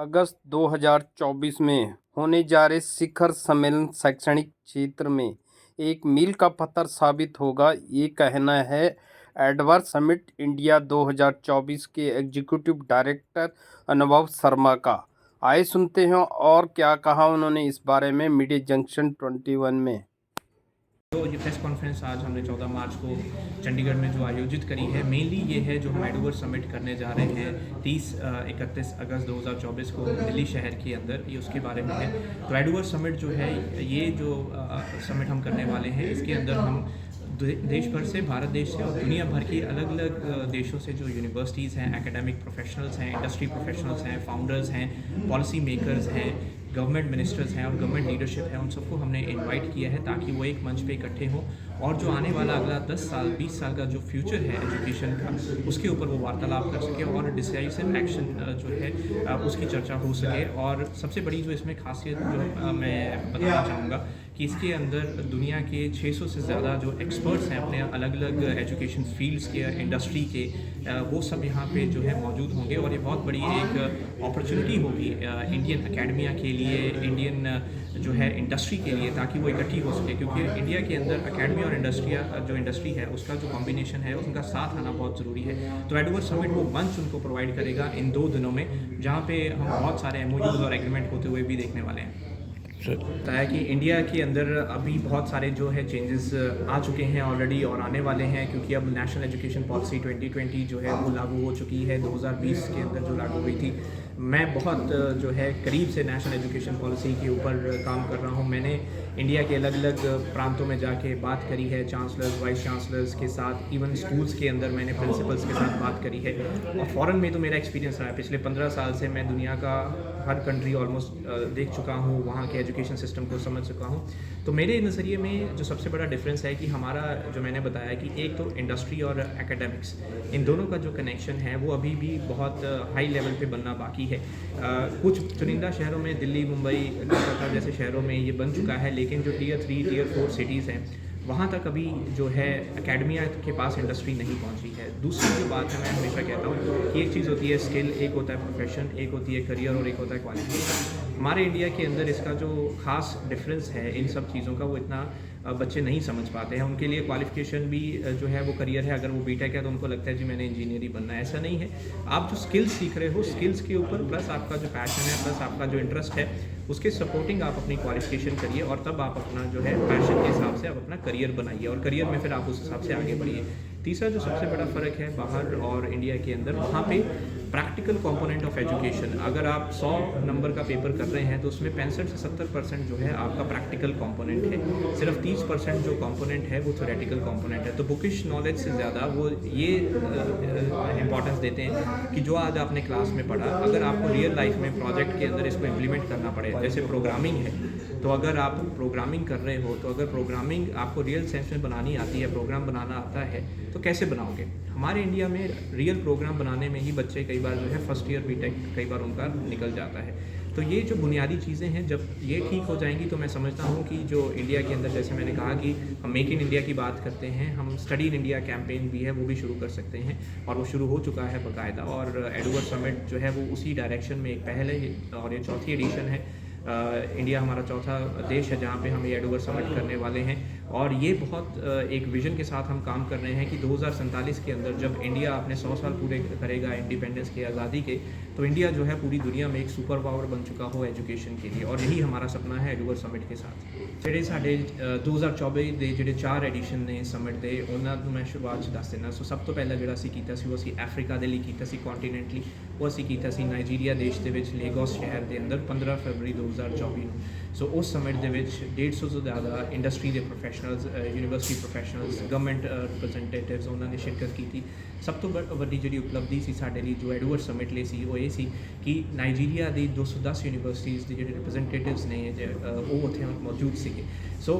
अगस्त 2024 में होने जा रहे शिखर सम्मेलन शैक्षणिक क्षेत्र में एक मील का पत्थर साबित होगा, ये कहना है एडवर्ड समिट इंडिया 2024 के एग्जीक्यूटिव डायरेक्टर अनुभव शर्मा का। आइए सुनते हैं और क्या कहा उन्होंने इस बारे में मीडिया जंक्शन 21 में। तो ये प्रेस कॉन्फ्रेंस आज हमने 14 मार्च को चंडीगढ़ में जो आयोजित करी है, मेनली ये है जो हम एडवर्ड समिट करने जा रहे हैं 30-31 अगस्त 2024 को दिल्ली शहर के अंदर, ये उसके बारे में है। तो एडवर्ड समिट जो है, ये जो समिट हम करने वाले हैं, इसके अंदर हम देश भर से, भारत देश से और दुनिया भर की अलग अलग देशों से जो यूनिवर्सिटीज़ हैं, एकेडमिक प्रोफेशनल्स हैं, इंडस्ट्री प्रोफेशनल्स हैं, फाउंडर्स हैं, पॉलिसी मेकर्स हैं, गवर्नमेंट मिनिस्टर्स हैं और गवर्नमेंट लीडरशिप है, उन सबको हमने इनवाइट किया है ताकि वो एक मंच पे इकट्ठे हों और जो आने वाला अगला 10 साल 20 साल का जो फ्यूचर है एजुकेशन का, उसके ऊपर वो वार्तालाप कर सके और डिसाइसिव एक्शन जो है उसकी चर्चा हो सके। और सबसे बड़ी जो इसमें खासियत जो मैं बताना चाहूँगा कि इसके अंदर दुनिया के 600 से ज़्यादा जो एक्सपर्ट्स हैं अपने अलग अलग एजुकेशन फील्ड्स के, इंडस्ट्री के, वो सब यहाँ पे जो है मौजूद होंगे और ये बहुत बड़ी एक अपॉर्चुनिटी होगी इंडियन अकेडमिया के लिए, इंडियन जो है इंडस्ट्री के लिए, ताकि वो इकट्ठी हो सके। क्योंकि इंडिया के अंदर अकेडमी और इंडस्ट्री है, उसका जो कॉम्बिनेशन है, उनका साथ आना बहुत ज़रूरी है। तो एडवर्ड समिट वो मंच उनको प्रोवाइड करेगा इन 2 दिनों में, जहाँ पे हम बहुत सारे MOUs और एग्रीमेंट होते हुए भी देखने वाले हैं। होता है कि इंडिया के अंदर अभी बहुत सारे जो है चेंजेस आ चुके हैं ऑलरेडी और आने वाले हैं, क्योंकि अब नेशनल एजुकेशन पॉलिसी 2020 जो है वो लागू हो चुकी है। 2020 के अंदर जो लागू हुई थी, मैं बहुत जो है करीब से नेशनल एजुकेशन पॉलिसी के ऊपर काम कर रहा हूँ। मैंने इंडिया के अलग अलग प्रांतों में जाके बात करी है, चांसलर्स, वाइस चांसलर्स के साथ, इवन स्कूल्स के अंदर मैंने प्रिंसिपल्स के साथ बात करी है। और फ़ॉरेन में तो मेरा एक्सपीरियंस रहा है, पिछले 15 साल से मैं दुनिया का हर कंट्री ऑलमोस्ट देख चुका हूँ, वहाँ के एजुकेशन सिस्टम को समझ चुका हूँ। तो मेरे नज़रिए में जो सबसे बड़ा डिफरेंस है कि हमारा, जो मैंने बताया कि एक तो इंडस्ट्री और एकेडमिक्स, इन दोनों का जो कनेक्शन है वो अभी भी बहुत हाई लेवल पे बनना बाकी है। कुछ चुनिंदा शहरों में, दिल्ली, मुंबई, कोलकाता जैसे शहरों में ये बन चुका है, लेकिन जो Tier 3, Tier 4 सिटीज़ हैं, वहाँ तक अभी जो है एकेडमिया के पास इंडस्ट्री नहीं पहुँची है। दूसरी जो बात है, मैं हमेशा कहता हूँ कि एक चीज़ होती है स्किल, एक होता है प्रोफेशन, एक होती है करियर और एक होता है क्वालिफिकेशन। हमारे इंडिया के अंदर इसका जो खास डिफरेंस है इन सब चीज़ों का, वो इतना बच्चे नहीं समझ पाते हैं। उनके लिए क्वालिफिकेशन भी जो है वो करियर है। अगर वो बीटेक है तो उनको लगता है जी मैंने इंजीनियर ही बनना है। ऐसा नहीं है। आप जो स्किल्स सीख रहे हो, स्किल्स के ऊपर प्लस आपका जो पैशन है, प्लस आपका जो इंटरेस्ट है, उसके सपोर्टिंग आप अपनी क्वालिफिकेशन करिए और तब आप अपना जो है पैशन के हिसाब से आप अपना करियर बनाइए और करियर में फिर आप उस हिसाब से आगे बढ़िए। तीसरा जो सबसे बड़ा फ़र्क है बाहर और इंडिया के अंदर, वहाँ पे प्रैक्टिकल कंपोनेंट ऑफ एजुकेशन, अगर आप 100 नंबर का पेपर कर रहे हैं तो उसमें 65 से 70% जो है आपका प्रैक्टिकल कंपोनेंट है। सिर्फ 30% जो कंपोनेंट है वो थ्योरेटिकल कंपोनेंट है। तो बुकिश नॉलेज से ज़्यादा वो ये इंपॉर्टेंस देते हैं कि जो आज आपने क्लास में पढ़ा, अगर आपको रियल लाइफ में प्रोजेक्ट के अंदर इसको इम्प्लीमेंट करना पड़े, जैसे प्रोग्रामिंग है, तो अगर आप प्रोग्रामिंग कर रहे हो, तो अगर प्रोग्रामिंग आपको रियल सेंस में बनानी आती है, प्रोग्राम बनाना आता है, तो कैसे बनाओगे? हमारे इंडिया में रियल प्रोग्राम बनाने में ही बच्चे कई बार जो है फर्स्ट ईयर बीटेक कई बार उनका निकल जाता है। तो ये जो बुनियादी चीज़ें हैं, जब ये ठीक हो जाएंगी तो मैं समझता हूँ कि जो इंडिया के अंदर, जैसे मैंने कहा कि हम मेक इन इंडिया की बात करते हैं, हम स्टडी इन इंडिया कैंपेन भी है वो भी शुरू कर सकते हैं और वो शुरू हो चुका है बाकायदा। और एडवर्ड समिट जो है वो उसी डायरेक्शन में एक पहल है और ये 4थी एडिशन है। इंडिया हमारा 4था देश है जहाँ पे हम ये एडवर्ड समिट करने वाले हैं और ये बहुत एक विज़न के साथ हम काम कर रहे हैं कि 2047 के अंदर जब इंडिया अपने 100 साल पूरे करेगा इंडिपेंडेंस के, आज़ादी के, तो इंडिया जो है पूरी दुनिया में एक सुपर पावर बन चुका हो एजुकेशन के लिए, और यही हमारा सपना है एडवर्ड समिट के साथ। ਜਿਹੜੇ ਸਾਡੇ 2024 ਦੇ ਜਿਹੜੇ 4 ਐਡੀਸ਼ਨ ਨੇ ਸਮਿਟ ਦੇ, ਉਹਨਾਂ ਨੂੰ ਮੈਂ ਸ਼ੁਰੂਆਤ 'ਚ ਦੱਸ ਦਿੰਦਾ। ਸੋ ਸਭ ਤੋਂ ਪਹਿਲਾਂ ਜਿਹੜਾ ਅਸੀਂ ਕੀਤਾ ਸੀ ਉਹ ਅਸੀਂ ਅਫਰੀਕਾ ਦੇ ਲਈ ਕੀਤਾ ਸੀ, ਕੰਟੀਨੈਂਟ ਲਈ। ਉਹ ਅਸੀਂ ਕੀਤਾ ਸੀ ਨਾਈਜੀਰੀਆ ਦੇਸ਼ ਦੇ ਵਿੱਚ, ਲੇਗੋਸ ਸ਼ਹਿਰ ਦੇ ਅੰਦਰ 15 ਫਰਵਰੀ 2024 ਨੂੰ। ਸੋ ਉਸ ਸਮਿਟ ਦੇ ਵਿੱਚ 150 ਤੋਂ ਜ਼ਿਆਦਾ ਇੰਡਸਟਰੀ ਦੇ professionals, university professionals, government representatives, ਉਹਨਾਂ ਨੇ ਸ਼ਿਰਕਤ ਕੀਤੀ। ਸਭ ਤੋਂ ਵੱਡੀ ਜਿਹੜੀ ਉਪਲਬਧੀ ਸੀ ਸਾਡੇ ਲਈ ਜੋ ਐਡवर्ड ਸमिट ਲਈ ਸੀ, ਉਹ ਇਹ ਸੀ ਕਿ ਨਾਈਜੀਰੀਆ ਦੀ 210 ਯੂਨੀਵਰਸਿਟੀਜ਼ ਦੇ ਜਿਹੜੇ ਰਿਪਰੈਜ਼ੈਂਟੇਟਿਵਸ ਨੇ ਉਹ ਉੱਥੇ ਮੌਜੂਦ ਸੀਗੇ। ਸੋ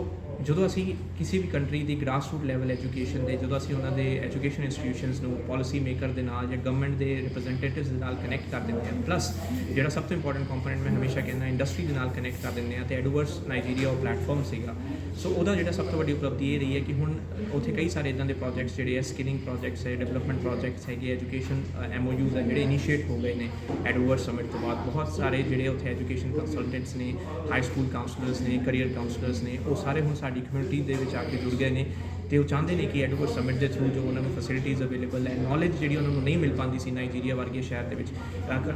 ਜਦੋਂ ਅਸੀਂ ਕਿਸੇ ਵੀ ਕੰਟਰੀ ਦੀ ਗ੍ਰਾਸ ਰੂਟ ਲੈਵਲ ਐਜੂਕੇਸ਼ਨ ਦੇ ਜਦੋਂ ਅਸੀਂ ਉਹਨਾਂ ਦੇ ਐਜੂਕੇਸ਼ਨ ਇੰਸਟੀਟਿਊਸ਼ਨਸ ਨੂੰ ਪਾਲਿਸੀ ਮੇਕਰ ਦੇ ਨਾਲ ਜਾਂ ਗਵਰਨਮੈਂਟ ਦੇ ਰਿਪਰੈਜ਼ੈਂਟੇਟਿਵਸ ਦੇ ਨਾਲ ਕਨੈਕਟ ਕਰ ਦਿੰਦੇ ਹਾਂ, ਪਲੱਸ ਜਿਹੜਾ ਸਭ ਤੋਂ ਇੰਪੋਰਟੈਂਟ ਕੰਪੋਨੈਂਟ ਮੈਂ ਹਮੇਸ਼ਾ ਕਹਿੰਦਾ ਇੰਡਸਟਰੀ ਦੇ ਨਾਲ ਕਨੈਕਟ ਕਰ ਦਿੰਦੇ ਹਾਂ, ਤੇ ਐਡਵਰਸ ਨਾਈਜੀਰੀਆ ਉਹ ਪਲੈਟਫਾਰਮ ਸੀਗਾ। ਸੋ ਉਹਦਾ ਜਿਹੜਾ ਸਭ ਤੋਂ ਵੱਡੀ ਉਪਲਬਧੀ ਇਹ ਰਹੀ ਹੈ ਕਿ ਹੁਣ ਉੱਥੇ ਕਈ ਸਾਰੇ ਇੱਦਾਂ ਦੇ ਪ੍ਰੋਜੈਕਟਸ ਜਿਹੜੇ ਹੈ, ਸਕਿਲਿੰਗ ਪ੍ਰੋਜੈਕਟਸ ਹੈ, ਡਿਵੈਲਪਮੈਂਟ ਪ੍ਰੋਜੈਕਟਸ ਹੈਗੇ, ਐਜੂਕੇਸ਼ਨ MOUs ਹੈ ਜਿਹੜੇ ਇਨੀਸ਼ੀਏਟ ਹੋ ਗਏ ਨੇ ਐਡਵਰਸ ਸਮਿਟ ਤੋਂ ਬਾਅਦ। ਬਹੁਤ ਸਾਰੇ ਜਿਹੜੇ ਉੱਥੇ ਐਜੂਕੇਸ਼ਨ ਕੰਸਲਟੈਂਟਸ ਨੇ, ਹਾਈ ਸਕੂਲ ਕਾਉਂਸਲਰਸ ਨੇ, ਕਰੀਅਰ ਕਾਉਂਸਲਰਸ ਨੇ, ਉਹ ਸਾਰੇ ਹੁਣ ਸਾਡੀ ਕਮਿਊਨਿਟੀ ਦੇ ਵਿੱਚ ਆ ਕੇ ਜੁੜ ਗਏ ਨੇ, ਤੇ ਉਹ ਚਾਹੁੰਦੇ ਨੇ ਕਿ ਐਡਵਰਸ ਸਮਿਟ ਦੇ ਥਰੂ ਜੋ ਉਹਨਾਂ ਨੂੰ ਫੈਸਿਲਿਟੀਜ਼ ਅਵੇਲੇਬਲ ਹੈ, ਨੌਲੇਜ ਜਿਹੜੀ ਉਹਨਾਂ ਨੂੰ ਨਹੀਂ ਮਿਲ ਪਾਉਂਦੀ ਸੀ ਨਾਈਜੀਰੀਆ ਵਰਗੇ ਸ਼ਹਿਰ ਦੇ ਵਿੱਚ,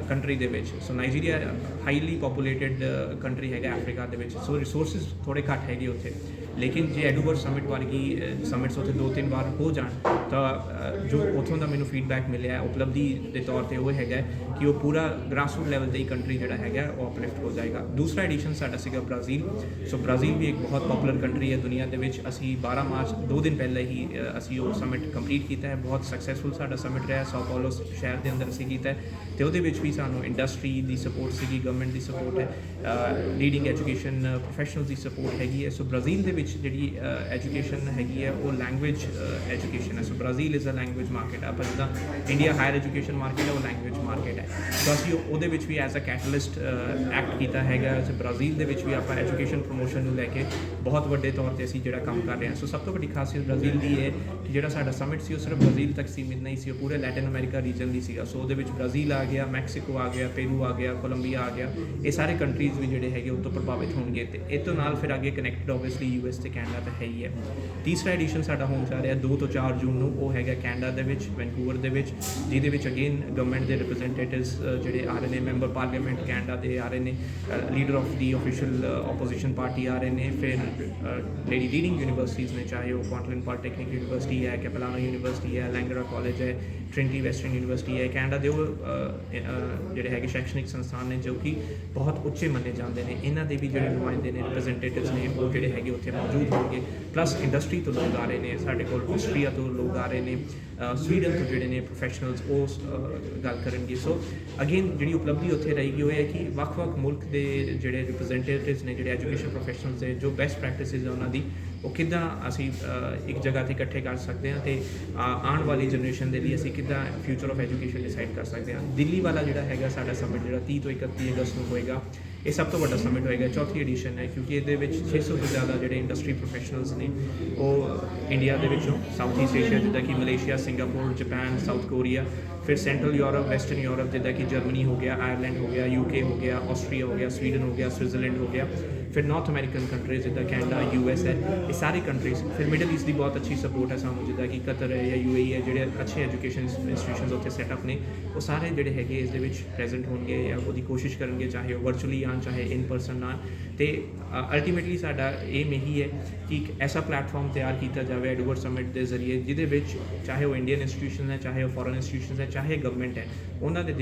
ਕੰਟਰੀ ਦੇ ਵਿੱਚ। ਸੋ ਨਾਈਜੀਰੀਆ ਹਾਈਲੀ ਪੋਪੂਲੇਟਡ ਕੰਟਰੀ ਹੈਗਾ ਅਫਰੀਕਾ ਦੇ ਵਿੱਚ, ਸੋ ਰਿਸੋਰਸਿਸ ਥੋੜ੍ਹੇ ਘੱਟ ਹੈਗੇ ਉੱਥੇ, ਲੇਕਿਨ ਜੇ ਐਡਵਰਸ ਸਮਿਟ ਵਰਗੀ ਸਮਿਟਸ ਉੱਥੇ 2-3 ਵਾਰ ਹੋ ਜਾਣ ਤਾਂ ਜੋ ਉੱਥੋਂ ਦਾ ਮੈਨੂੰ ਫੀਡਬੈਕ ਮਿਲਿਆ ਉਪਲਬਧੀ ਦੇ ਤੌਰ ਤੇ ਉਹ ਹੈਗਾ ਕਿ ਉਹ ਪੂਰਾ ਗ੍ਰਾਸ ਰੂਟ ਲੈਵਲ ਤੇ ਹੀ ਕੰਟਰੀ ਜਿਹੜਾ ਹੈਗਾ ਉਹ ਅਪਲਿਫਟ ਹੋ ਜਾਏਗਾ। ਦੂਸਰਾ ਐਡੀਸ਼ਨ ਸਾਡਾ ਸੀਗਾ ਬ੍ਰਾਜ਼ੀਲ। ਸੋ ਬ੍ਰਾਜ਼ੀਲ ਵੀ ਇੱਕ ਬਹੁਤ ਪਪੂਲਰ ਕੰਟਰੀ ਹੈ ਦੁਨੀਆ ਦੇ ਵਿੱਚ। ਅਸੀਂ 12 ਮਾਰਚ 2 ਦਿਨ ਪਹਿਲਾਂ ਹੀ ਅਸੀਂ ਉਹ ਸਮਿਟ ਕੰਪਲੀਟ ਕੀਤਾ ਹੈ। ਬਹੁਤ ਸਕਸੈਸਫੁਲ ਸਾਡਾ ਸਮਿਟ ਰਿਹਾ। ਸਾਓ ਪਾਉਲੋ ਸ਼ਹਿਰ ਦੇ ਅੰਦਰ ਅਸੀਂ ਕੀਤਾ ਤੇ ਉਹਦੇ ਵਿੱਚ ਵੀ ਸਾਨੂੰ ਇੰਡਸਟਰੀ ਦੀ ਸਪੋਰਟ ਸੀਗੀ, ਗਵਰਨਮੈਂਟ ਦੀ ਸਪੋਰਟ ਹੈ, ਲੀਡਿੰਗ ਐਜੂਕੇਸ਼ਨ ਪ੍ਰੋਫੈਸ਼ਨਲਸ ਦੀ ਸਪੋਰਟ ਹੈਗੀ ਹੈ। ਸੋ ਬ੍ਰਾਜ਼ੀਲ ਦੇ ਵਿੱਚ ਜਿਹੜੀ ਐਜੂਕੇਸ਼ਨ ਹੈਗੀ ਹੈ ਉਹ ਲੈਂਗੁਏਜ ਐਜੂਕੇਸ਼ਨ ਹੈ। So Brazil is a language market. ਆਪਾਂ ਜਿੱਦਾਂ ਇੰਡੀਆ ਹਾਇਰ ਐਜੂਕੇਸ਼ਨ ਮਾਰਕੀਟ ਹੈ, ਉਹ ਲੈਂਗੁਏਜ ਮਾਰਕੀਟ ਹੈ। ਸੋ ਅਸੀਂ ਉਹਦੇ ਵਿੱਚ ਵੀ ਐਜ਼ ਅ ਕੈਟਲਿਸਟ ਐਕਟ ਕੀਤਾ ਹੈਗਾ। ਸੋ ਬ੍ਰਾਜ਼ੀਲ ਦੇ ਵਿੱਚ ਵੀ ਆਪਾਂ ਐਜੂਕੇਸ਼ਨ ਪ੍ਰਮੋਸ਼ਨ ਨੂੰ ਲੈ ਕੇ ਬਹੁਤ ਵੱਡੇ ਤੌਰ ਤੇ ਅਸੀਂ ਜਿਹੜਾ ਕੰਮ ਕਰ ਰਹੇ ਹਾਂ। ਸੋ ਸਭ ਤੋਂ ਵੱਡੀ ਖਾਸੀਅਤ ਬ੍ਰਾਜ਼ੀਲ ਦੀ ਹੈ ਕਿ ਜਿਹੜਾ ਸਾਡਾ ਸਮਿਟ ਸੀ ਉਹ ਸਿਰਫ ਬ੍ਰਾਜ਼ੀਲ ਤੱਕ ਸੀਮਿਤ ਨਹੀਂ ਸੀ, ਉਹ ਪੂਰੇ ਲੈਟਿਨ ਅਮਰੀਕਾ ਰੀਜਨ ਦੀ ਸੀਗਾ। ਸੋ ਉਹਦੇ ਵਿੱਚ ਬ੍ਰਾਜ਼ੀਲ ਆ ਗਿਆ, ਮੈਕਸੀਕੋ ਆ ਗਿਆ, ਪੇਰੂ ਆ ਗਿਆ, ਕੋਲੰਬੀਆ ਆ ਗਿਆ। ਇਹ ਸਾਰੇ ਕੰਟਰੀਜ਼ ਵੀ ਜਿਹੜੇ ਹੈਗੇ ਉਹ ਤੋਂ ਪ੍ਰਭਾਵਿਤ ਹੋਣਗੇ, ਤੇ ਇਹ ਤੋਂ ਨਾਲ ਫਿਰ ਅੱਗੇ ਕਨੈਕਟਡ ਓਬਵੀਅਸਲੀ US ਤੇ ਕੈਨੇਡਾ ਤਾਂ ਹੈ ਹੀ ਹੈ। ਤੀਸਰਾ ਐਡੀਸ਼ਨ ਸਾਡਾ ਹੋਣ ਜਾ ਰਿਹਾ 2 ਤੋਂ 4 ਜੂਨ ਨੂੰ, ਉਹ ਹੈਗਾ ਕੈਨੇਡਾ ਦੇ ਵਿੱਚ, ਵੈਨਕੂਵਰ ਦੇ ਵਿੱਚ, ਜਿਹਦੇ ਵਿੱਚ ਅਗੇਨ ਗਵਰਨਮੈਂਟ ਦੇ ਰਿਪਰੈਜ਼ੈਂਟੇਟਿਵਸ ਜਿਹੜੇ ਆ ਰਹੇ ਨੇ, ਮੈਂਬਰ ਪਾਰਲੀਮੈਂਟ ਕੈਨੇਡਾ ਦੇ ਆ ਰਹੇ ਨੇ, leader of the official opposition party ਆ ਰਹੇ ਨੇ, ਫਿਰ ਜਿਹੜੀ ਲੀਡਿੰਗ ਯੂਨੀਵਰਸਿਟੀਜ਼ ਨੇ, ਚਾਹੇ ਉਹ ਕੁਆਂਟਲੈਂਡ ਪੋਲੀਟੈਕਨਿਕ ਯੂਨੀਵਰਸਿਟੀ ਹੈ, ਕੈਪਲਾਨੋ ਯੂਨੀਵਰਸਿਟੀ ਹੈ, ਲੈਂਗਰਾ ਕਾਲਜ ਹੈ, ਟ੍ਰਿੰਟੀ ਵੈਸਟਰਨ ਯੂਨੀਵਰਸਿਟੀ ਹੈ, ਕੈਨੇਡਾ ਦੇ ਉਹ ਜਿਹੜੇ ਹੈਗੇ ਸ਼ੈਕਸ਼ਨਿਕ ਸੰਸਥਾਨ ਨੇ ਜੋ ਕਿ ਬਹੁਤ ਉੱਚੇ ਮੰਨੇ ਜਾਂਦੇ ਨੇ। ਇਹਨਾਂ ਦੇ ਵੀ ਜਿਹੜੇ ਨੁਮਾਇੰਦੇ ਨੇ, ਰਿਪਰੈਜ਼ੈਂਟੇਟਿਵਸ ਨੇ, ਉਹ ਜਿਹੜੇ ਹੈਗੇ ਉੱਥੇ ਮੌਜੂਦ ਹੋਣਗੇ। ਪਲੱਸ ਇੰਡਸਟਰੀ ਤੋਂ ਲੋਕ ਆ ਰਹੇ ਨੇ, ਸਾਡੇ ਕੋਲ ਆਸਟਰੀਆ ਤੋਂ ਲੋਕ ਆ ਰਹੇ ਨੇ, ਸਵੀਡਨ ਤੋਂ ਜਿਹੜੇ ਨੇ ਪ੍ਰੋਫੈਸ਼ਨਲਸ ਉਹ ਗੱਲ ਕਰਨਗੇ। ਸੋ ਅਗੇਨ ਜਿਹੜੀ ਉਪਲਬਧੀ ਉੱਥੇ ਰਹੇਗੀ ਉਹ ਹੈ ਕਿ ਵੱਖ-ਵੱਖ ਮੁਲਕ ਦੇ ਜਿਹੜੇ ਰਿਪਰੈਜ਼ੈਂਟੇਟਿਵਸ ਨੇ, ਜਿਹੜੇ ਐਜੂਕੇਸ਼ਨ ਪ੍ਰੋਫੈਸ਼ਨਲਸ ਦੇ ਜੋ ਬੈਸਟ ਪ੍ਰੈਕਟਿਸਿਸ ਹੈ ਉਹਨਾਂ ਦੀ, ਉਹ ਕਿੱਦਾਂ ਅਸੀਂ ਇੱਕ ਜਗ੍ਹਾ 'ਤੇ ਇਕੱਠੇ ਕਰ ਸਕਦੇ ਹਾਂ, ਤੇ ਆਉਣ ਵਾਲੀ ਜਨਰੇਸ਼ਨ ਦੇ ਲਈ ਅਸੀਂ ਕਿੱਦਾਂ ਫਿਊਚਰ ਆਫ ਐਜੂਕੇਸ਼ਨ ਡਿਸਾਈਡ ਕਰ ਸਕਦੇ ਹਾਂ। ਦਿੱਲੀ ਵਾਲਾ ਜਿਹੜਾ ਹੈਗਾ ਸਾਡਾ ਸਮਿਟ ਜਿਹੜਾ 30 ਤੋਂ 31 ਅਗਸਤ ਨੂੰ ਹੋਏਗਾ, ਇਹ ਸਭ ਤੋਂ ਵੱਡਾ ਸਮਿਟ ਹੋਏਗਾ, ਚੌਥੀ ਐਡੀਸ਼ਨ ਹੈ, ਕਿਉਂਕਿ ਇਹਦੇ ਵਿੱਚ 600 ਤੋਂ ਜ਼ਿਆਦਾ ਜਿਹੜੇ ਇੰਡਸਟਰੀ ਪ੍ਰੋਫੈਸ਼ਨਲਸ ਨੇ ਉਹ ਇੰਡੀਆ ਦੇ ਵਿੱਚੋਂ, ਸਾਊਥ ਈਸਟ ਏਸ਼ੀਆ ਜਿੱਦਾਂ ਕਿ Malaysia, Singapore, Japan, south Korea, ਫਿਰ ਸੈਂਟਰਲ ਯੂਰਪ, ਵੈਸਟਰਨ ਯੂਰਪ ਜਿੱਦਾਂ ਕਿ ਜਰਮਨੀ ਹੋ ਗਿਆ, ਆਇਰਲੈਂਡ ਹੋ ਗਿਆ, UK ਹੋ ਗਿਆ, ਆਸਟਰੀਆ ਹੋ ਗਿਆ, ਸਵੀਡਨ ਹੋ ਗਿਆ, ਸਵਿਟਜ਼ਰਲੈਂਡ ਹੋ ਗਿਆ, ਫਿਰ ਨਾਰਥ ਅਮਰੀਕਨ ਕੰਟਰੀਜ਼ ਜਿੱਦਾਂ ਕੈਨੇਡਾ, US ਹੈ, ਇਹ ਸਾਰੇ ਕੰਟਰੀਜ਼। ਫਿਰ ਮਿਡਲ ਈਸਟ ਦੀ ਬਹੁਤ ਅੱਛੀ ਸਪੋਰਟ ਹੈ ਸਾਨੂੰ, ਜਿੱਦਾਂ ਕਿ ਕਤਰ ਹੈ ਜਾਂ UAE ਹੈ, ਜਿਹੜੇ ਅੱਛੇ ਐਜੂਕੇਸ਼ਨ ਇੰਸਟੀਟਿਊਸ਼ਨਸ ਉੱਥੇ ਸੈਟਅਪ ਨੇ, ਉਹ ਸਾਰੇ ਜਿਹੜੇ ਹੈਗੇ ਇਸ ਦੇ ਵਿੱਚ ਪ੍ਰੈਜ਼ੈਂਟ ਹੋਣਗੇ ਜਾਂ ਉਹਦੀ ਕੋਸ਼ਿਸ਼ ਕਰਨਗੇ, ਚਾਹੇ ਉਹ ਵਰਚੁਅਲੀ ਆਉਣ, ਚਾਹੇ ਇਨ ਪਰਸਨ ਆਉਣ। ਤੇ ਅਲਟੀਮੇਟਲੀ ਸਾਡਾ ਏਮ ਇਹੀ ਹੈ ਕਿ ਇੱਕ ਐਸਾ ਪਲੈਟਫਾਰਮ ਤਿਆਰ ਕੀਤਾ ਜਾਵੇ ਐਡਵਰਸ ਸਮਿਟ ਦੇ ਜ਼ਰੀਏ, ਜਿਹਦੇ ਵਿੱਚ ਚਾਹੇ ਉਹ ਇੰਡੀਅਨ ਇੰਸਟੀਟਿਊਸ਼ਨ ਹੈ, ਚਾਹੇ ਉਹ ਫੋਰਨ ਇੰਸਟੀਟਿਊਸ਼ਨ ਹੈ, ਚਾਹੇ ਗਵਰਨਮੈਂਟ ਹੈ, ਉਹਨਾਂ ਦੇ